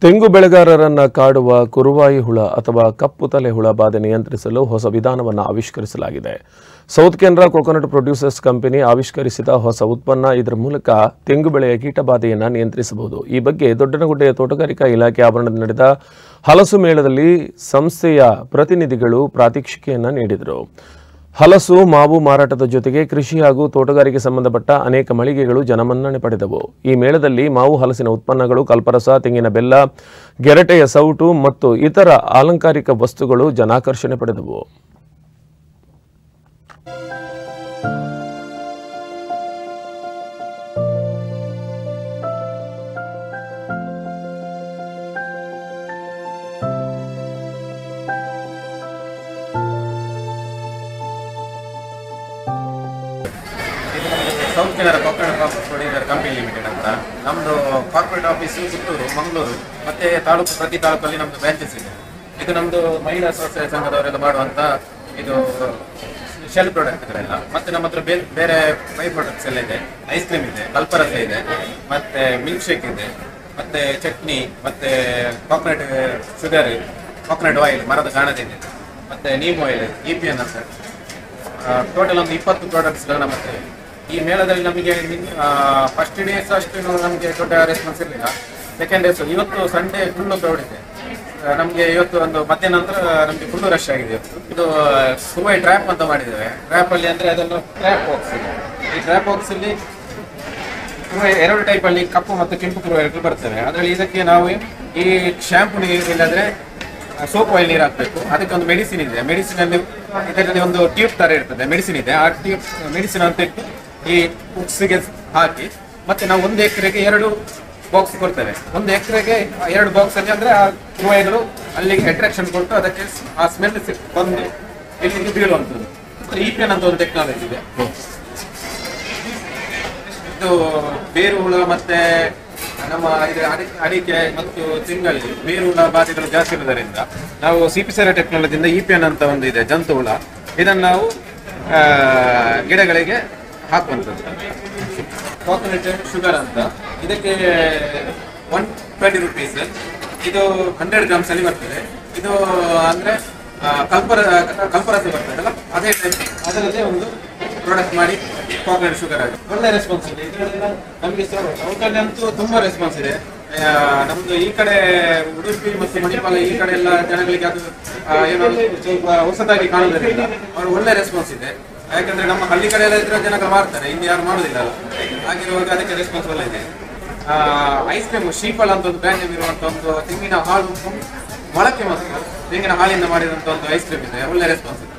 ತೆಂಗು ಬೆಳೆಗಾರರನ್ನ ಕಾಡುವ ಕುರುವಾಯಿ ಹುಳ ಅಥವಾ ಕಪ್ಪು ತಲೆ ಹುಳ ಬಾಧೆ ನಿಯಂತ್ರಿಸಲು ಹೊಸ ವಿಧಾನವನ್ನು ಆವಿಷ್ಕರಿಸಲಾಗಿದೆ. South Canara coconut producers company ಆವಿಷ್ಕರಿಸಿದ ಹೊಸ ಉತ್ಪನ್ನ. ಇದರ ಮೂಲಕ ತೆಂಗು ಬೆಳೆಯ ಕೀಟಬಾಧೆಯನ್ನು ನಿಯಂತ್ರಿಸಬಹುದು. ಈ ಬಗ್ಗೆ ದೊಡ್ಡನಗುಡ್ಡೆಯ ತೋಟಗಾರಿಕಾ ಇಲಾಖೆ ಆವರಣದಲ್ಲಿ ನಡೆದ ಹಲಸು ಮೇಳದಲ್ಲಿ ಸಂಸ್ಥೆಯ ಪ್ರತಿನಿಧಿಗಳು ಪ್ರಾತ್ಯಕ್ಷಿಕೆಯನ್ನು ನೀಡಿದರು. ಹಲಸು, ಮಾವು ಮಾರಾಟದ ಜೊತೆಗೆ ಕೃಷಿ ಹಾಗೂ ತೋಟಗಾರಿಕೆ ಸಂಬಂಧಪಟ್ಟ ಅನೇಕ ಮಳಿಗೆಗಳು ಜನಮನ್ನಣೆ ಪಡೆದವು. ಈ ಮೇಳದಲ್ಲಿ ಮಾವು ಹಲಸಿನ ಉತ್ಪನ್ನಗಳು, ಕಲ್ಪರಸ, ತೆಂಗಿನ ಬೆಲ್ಲ, ಗೆರಟೆಯ ಸೌಟು ಮತ್ತು ಇತರ ಅಲಂಕಾರಿಕ ವಸ್ತುಗಳು ಜನಾಕರ್ಷಣೆ ಪಡೆದವು. South Canara coconut producer company limited ಅಂತ ನಮ್ಮದು ಕಾರ್ಪೊರೇಟ್ ಆಫೀಸು ಪುತ್ತೂರು, ಮಂಗಳೂರು ಮತ್ತು ಪ್ರತಿ ತಾಲೂಕಲ್ಲಿ ನಮ್ಮದು ಬ್ರಾಂಚಸ್ ಇದೆ. ಇದು ನಮ್ಮದು ಮಹಿಳಾ ಸ್ವಸಹಾಯ ಸಂಘದವರೆಲ್ಲ ಮಾಡುವಂಥ ಇದು ಶೆಲ್ ಪ್ರಾಡಕ್ಟ್ಗಳೆಲ್ಲ. ಮತ್ತು ನಮ್ಮ ಹತ್ರ ಬೇರೆ ಬೈ ಪ್ರಾಡಕ್ಟ್ಸ್ ಎಲ್ಲ ಇದೆ. ಐಸ್ ಕ್ರೀಮ್ ಇದೆ, ಕಲ್ಪರಸ ಇದೆ, ಮತ್ತು ಮಿಲ್ಕ್ ಶೇಕ್ ಇದೆ, ಮತ್ತು ಚಟ್ನಿ, ಮತ್ತು ಕೋಕೋನಟ್ ಶುಗರ್, ಕೋಕೋನಟ್ ಆಯಿಲ್, ಮರದ ಗಾಣದಿಂದ, ಮತ್ತು ನೀಮ್ ಆಯಿಲ್, EPN ಅಂತ ಟೋಟಲ್ ಒಂದು 20 ಪ್ರಾಡಕ್ಟ್ಸ್ಗಳು ನಮ್ಮ ಹತ್ರ. ಈ ಮೇಳದಲ್ಲಿ ನಮಗೆ ಫಸ್ಟ್ ಡೇಸ್ ಅಷ್ಟು ನಮಗೆ ದೊಡ್ಡ ರೆಸ್ಪಾನ್ಸ್ ಇರಲಿಲ್ಲ. ಸೆಕೆಂಡ್ ಡೇಸ್ ಇವತ್ತು ಸಂಡೇ ಫುಲ್ಲು ಕ್ರೌಡ್ ಇದೆ. ನಮಗೆ ಇವತ್ತು ಒಂದು ಮಧ್ಯಾಹ್ನ ನಂತರ ನಮಗೆ ಫುಲ್ಲು ರಶ್ ಆಗಿದೆ. ಇದು ಕುರುವಾಯಿ ಟ್ರ್ಯಾಪ್ ಅಂತ ಮಾಡಿದ್ದೇವೆ. ಟ್ರ್ಯಾಪಲ್ಲಿ ಅಂದರೆ ಅದನ್ನು ಟ್ರ್ಯಾಪ್ ಬಾಕ್ಸ್ ಇದೆ. ಈ ಟ್ರ್ಯಾಪ್ ಬಾಕ್ಸಲ್ಲಿ ಕುರುವಾಯಿ 2 ಟೈಪಲ್ಲಿ ಕಪ್ಪು ಮತ್ತು ಕೆಂಪು ಕುರುವಾಯಿಗಳು ಬರ್ತವೆ. ಅದರಲ್ಲಿ ಇದಕ್ಕೆ ನಾವು ಈ ಶಾಂಪು ನೀರು ಇಲ್ಲದ್ರೆ ಸೋಪ್ ಆಯಿಲ್ ನೀರು ಹಾಕಬೇಕು. ಅದಕ್ಕೆ ಒಂದು ಮೆಡಿಸಿನ್ ಇದೆ. ಮೆಡಿಸಿನಲ್ಲಿ ಇದರಲ್ಲಿ ಒಂದು ಟ್ಯೂಬ್ ಥರ ಇರ್ತದೆ, ಮೆಡಿಸಿನ್ ಇದೆ. ಆ ಟ್ಯೂಬ್ ಮೆಡಿಸಿನ್ ಅಂತ ಇಟ್ಟು ಈ ಬುಕ್ಸ್ಗೆ ಹಾಕಿ ಮತ್ತೆ ನಾವು 1 ಎಕರೆಗೆ 2 ಬಾಕ್ಸ್ ಕೊಡ್ತೇವೆ. 1 ಎಕರೆಗೆ 2 ಬಾಕ್ಸ್ ಅಲ್ಲಿ ಅಂದ್ರೆ ಆ ಕುರುವಾಯಿಗಳು ಅಲ್ಲಿಗೆ ಅಟ್ರಾಕ್ಷನ್ ಕೊಟ್ಟು ಅದಕ್ಕೆ ಆ ಸ್ಮೆಲ್ ಬಂದು ಇಲ್ಲಿಗೆ ಬೀಳುವಂಥದ್ದು. EPN ಅಂತ ಒಂದು ಟೆಕ್ನಾಲಜಿ ಇದೆ. ಇದು ಬೇರು ಹುಳ ಮತ್ತೆ ನಮ್ಮ ಅಡಿಕೆ ಮತ್ತು ತೆಂಗಲ್ಲಿ ಬೇರು ಹುಳ ಬಾಧೆಗಳು ಜಾಸ್ತಿ ಇರುವುದರಿಂದ ನಾವು CPCR ಟೆಕ್ನಾಲಜಿಯಿಂದ EPN ಅಂತ ಒಂದು ಇದೆ, ಜಂತು ಹುಳ. ಇದನ್ನು ನಾವು ಗಿಡಗಳಿಗೆ ಹಾಕುವಂಥದ್ದು. ಕೋಕೋನಟ್ ಶುಗರ್ ಅಂತ ಇದಕ್ಕೆ 120 ರೂಪೀಸ್. ಇದು 100 ಗ್ರಾಮ್ಸ್ ಅಲ್ಲಿ ಬರ್ತದೆ. ಇದು ಅಂದ್ರೆ ಕಲ್ಪರಸ ಬರ್ತದಲ್ಲ, ಅದೇ ಟೈಪ್ ಅದರಲ್ಲೇ ಒಂದು ಪ್ರಾಡಕ್ಟ್ ಮಾಡಿ ಕೋಕೋನಟ್ ಶುಗರ್ ಆಗಿ ಒಳ್ಳೆ ರೆಸ್ಪಾನ್ಸ್ ಇದೆ. ಇದರಿಂದ ನಮಗೆ ಸೌಕರ್ಯ ಅಂತೂ ತುಂಬಾ ರೆಸ್ಪಾನ್ಸ್ ಇದೆ. ನಮ್ದು ಈ ಕಡೆ ಉಡುಪಿ ಮತ್ತು ಮಣಿಪಾಲ ಈ ಕಡೆ ಎಲ್ಲ ಜನಗಳಿಗೆ ಅದು ಏನೋ ಸ್ವಲ್ಪ ಹೊಸದಾಗಿ ಕಾಣುವುದರಿಂದ ಅವರು ಒಳ್ಳೆ ರೆಸ್ಪಾನ್ಸ್ ಇದೆ. ಯಾಕಂದ್ರೆ ನಮ್ಮ ಹಳ್ಳಿ ಕಡೆ ಎಲ್ಲ ಇದ್ರೆ ಜನಗಳು ಮಾಡ್ತಾರೆ, ಇಲ್ಲಿ ಯಾರು ಮಾಡೋದಿಲ್ಲ ಅಲ್ಲ. ಹಾಗಿರುವಾಗ ಅದಕ್ಕೆ ರೆಸ್ಪಾನ್ಸ್ ಒಳ್ಳೆ ಇದೆ. ಐಸ್ ಕ್ರೀಮ್ ಶೀಫಲ್ ಅಂತ ಒಂದು ಬ್ರ್ಯಾಂಡ್ ಇರುವಂತ ಒಂದು ತೆಂಗಿನ ಹಾಲು ಮೊಳಕೆ ಮತ್ತು ತೆಂಗಿನ ಹಾಲಿಂದ ಮಾಡಿದಂತ ಒಂದು ಐಸ್ ಕ್ರೀಮ್ ಇದೆ, ಒಳ್ಳೆ ರೆಸ್ಪಾನ್ಸ್ ಇದೆ.